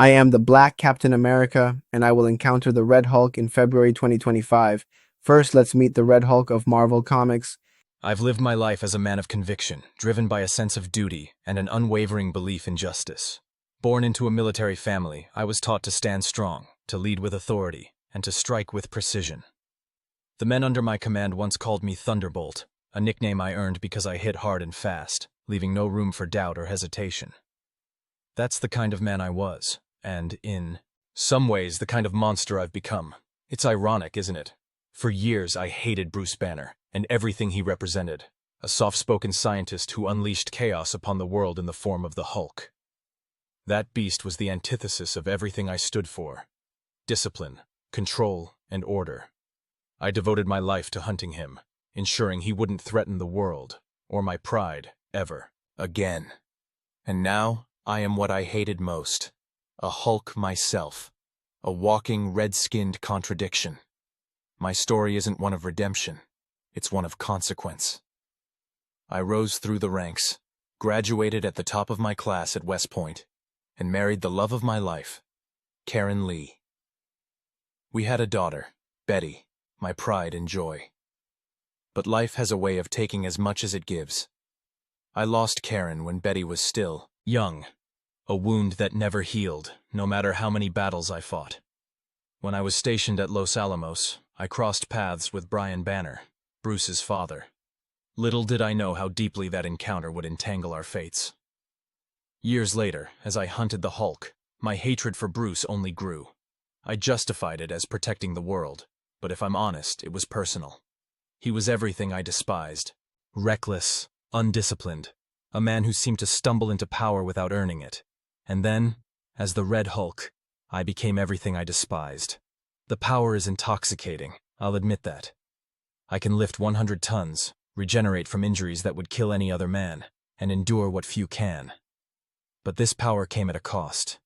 I am the Black Captain America, and I will encounter the Red Hulk in February 2025. First, let's meet the Red Hulk of Marvel Comics. I've lived my life as a man of conviction, driven by a sense of duty and an unwavering belief in justice. Born into a military family, I was taught to stand strong, to lead with authority, and to strike with precision. The men under my command once called me Thunderbolt, a nickname I earned because I hit hard and fast, leaving no room for doubt or hesitation. That's the kind of man I was, and in some ways the kind of monster I've become. It's ironic, isn't it? For years I hated Bruce Banner and everything he represented, a soft-spoken scientist who unleashed chaos upon the world in the form of the Hulk. That beast was the antithesis of everything I stood for: discipline, control, and order. I devoted my life to hunting him, ensuring he wouldn't threaten the world, or my pride, ever again. And now, I am what I hated most: a Hulk myself, a walking red-skinned contradiction. My story isn't one of redemption, it's one of consequence. I rose through the ranks, graduated at the top of my class at West Point, and married the love of my life, Karen Lee. We had a daughter, Betty, my pride and joy. But life has a way of taking as much as it gives. I lost Karen when Betty was still young, a wound that never healed, no matter how many battles I fought. When I was stationed at Los Alamos, I crossed paths with Brian Banner, Bruce's father. Little did I know how deeply that encounter would entangle our fates. Years later, as I hunted the Hulk, my hatred for Bruce only grew. I justified it as protecting the world, but if I'm honest, it was personal. He was everything I despised: reckless, undisciplined, a man who seemed to stumble into power without earning it. And then, as the Red Hulk, I became everything I despised. The power is intoxicating, I'll admit that. I can lift 100 tons, regenerate from injuries that would kill any other man, and endure what few can. But this power came at a cost.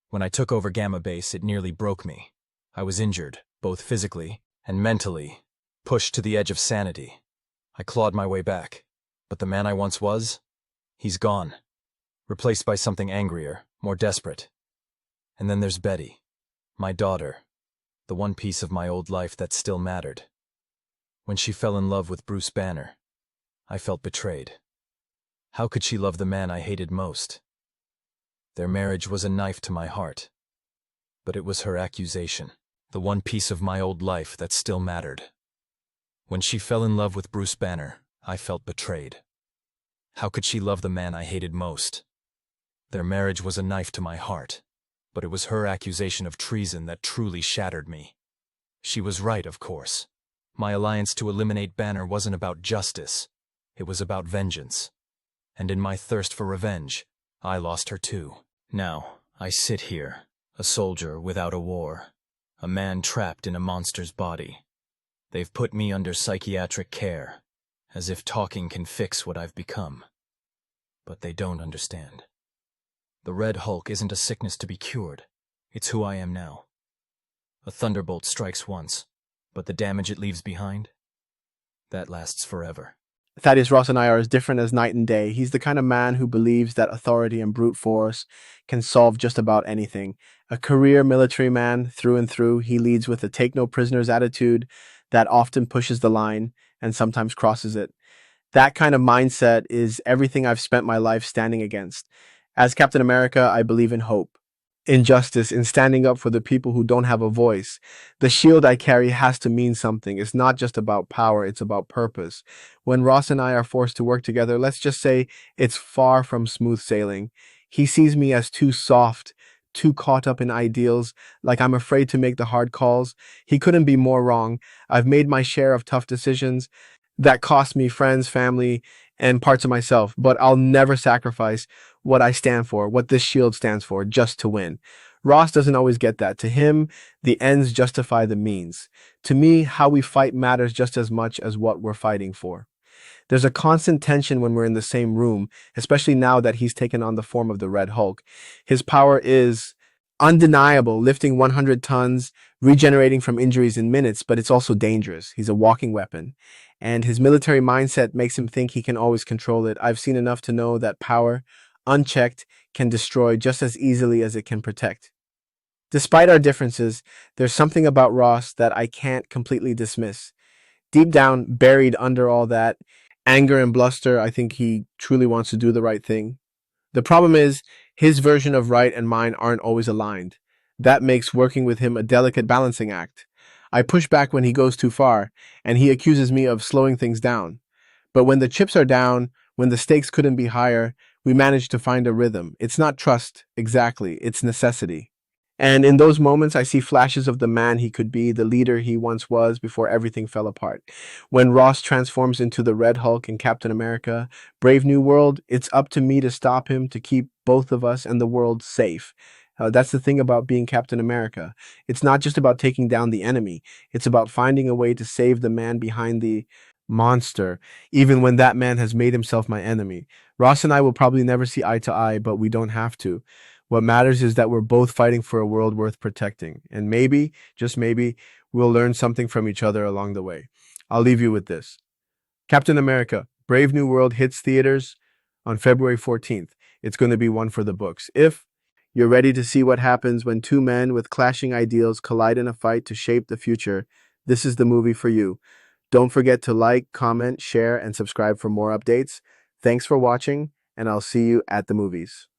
When I took over Gamma Base, it nearly broke me. I was injured, both physically and mentally, pushed to the edge of sanity. I clawed my way back, but the man I once was, he's gone, replaced by something angrier, more desperate. And then there's Betty, my daughter, the one piece of my old life that still mattered. When she fell in love with Bruce Banner, I felt betrayed. How could she love the man I hated most? Their marriage was a knife to my heart, but it was her accusation, the one piece of my old life that still mattered. When she fell in love with Bruce Banner, I felt betrayed. How could she love the man I hated most? Their marriage was a knife to my heart, but it was her accusation of treason that truly shattered me. She was right, of course. My alliance to eliminate Banner wasn't about justice, it was about vengeance. And in my thirst for revenge, I lost her too. Now, I sit here, a soldier without a war, a man trapped in a monster's body. They've put me under psychiatric care, as if talking can fix what I've become. But they don't understand. The Red Hulk isn't a sickness to be cured. It's who I am now. A thunderbolt strikes once, but the damage it leaves behind, that lasts forever. Thaddeus Ross and I are as different as night and day. He's the kind of man who believes that authority and brute force can solve just about anything. A career military man through and through, he leads with a take-no-prisoners attitude that often pushes the line and sometimes crosses it. That kind of mindset is everything I've spent my life standing against. As Captain America, I believe in hope, in justice, in standing up for the people who don't have a voice. The shield I carry has to mean something. It's not just about power, it's about purpose. When Ross and I are forced to work together, let's just say it's far from smooth sailing. He sees me as too soft, too caught up in ideals, like I'm afraid to make the hard calls. He couldn't be more wrong. I've made my share of tough decisions that cost me friends, family, and parts of myself, but I'll never sacrifice what I stand for, what this shield stands for, just to win. Ross doesn't always get that. To him, the ends justify the means. To me, how we fight matters just as much as what we're fighting for. There's a constant tension when we're in the same room, especially now that he's taken on the form of the Red Hulk. His power is undeniable, lifting 100 tons, regenerating from injuries in minutes, but it's also dangerous. He's a walking weapon. And his military mindset makes him think he can always control it. I've seen enough to know that power, unchecked, can destroy just as easily as it can protect. Despite our differences, there's something about Ross that I can't completely dismiss. Deep down, buried under all that anger and bluster, I think he truly wants to do the right thing. The problem is, his version of right and mine aren't always aligned. That makes working with him a delicate balancing act. I push back when he goes too far, and he accuses me of slowing things down. But when the chips are down, when the stakes couldn't be higher, we manage to find a rhythm. It's not trust, exactly, it's necessity. And in those moments, I see flashes of the man he could be, the leader he once was before everything fell apart. When Ross transforms into the Red Hulk in Captain America, Brave New World, it's up to me to stop him, to keep both of us and the world safe. That's the thing about being Captain America. It's not just about taking down the enemy, it's about finding a way to save the man behind the monster, even when that man has made himself my enemy. Ross and I will probably never see eye to eye, but we don't have to. What matters is that we're both fighting for a world worth protecting. And maybe, just maybe, we'll learn something from each other along the way. I'll leave you with this. Captain America, Brave New World hits theaters on February 14th. It's going to be one for the books. If you're ready to see what happens when two men with clashing ideals collide in a fight to shape the future, this is the movie for you. Don't forget to like, comment, share, and subscribe for more updates. Thanks for watching, and I'll see you at the movies.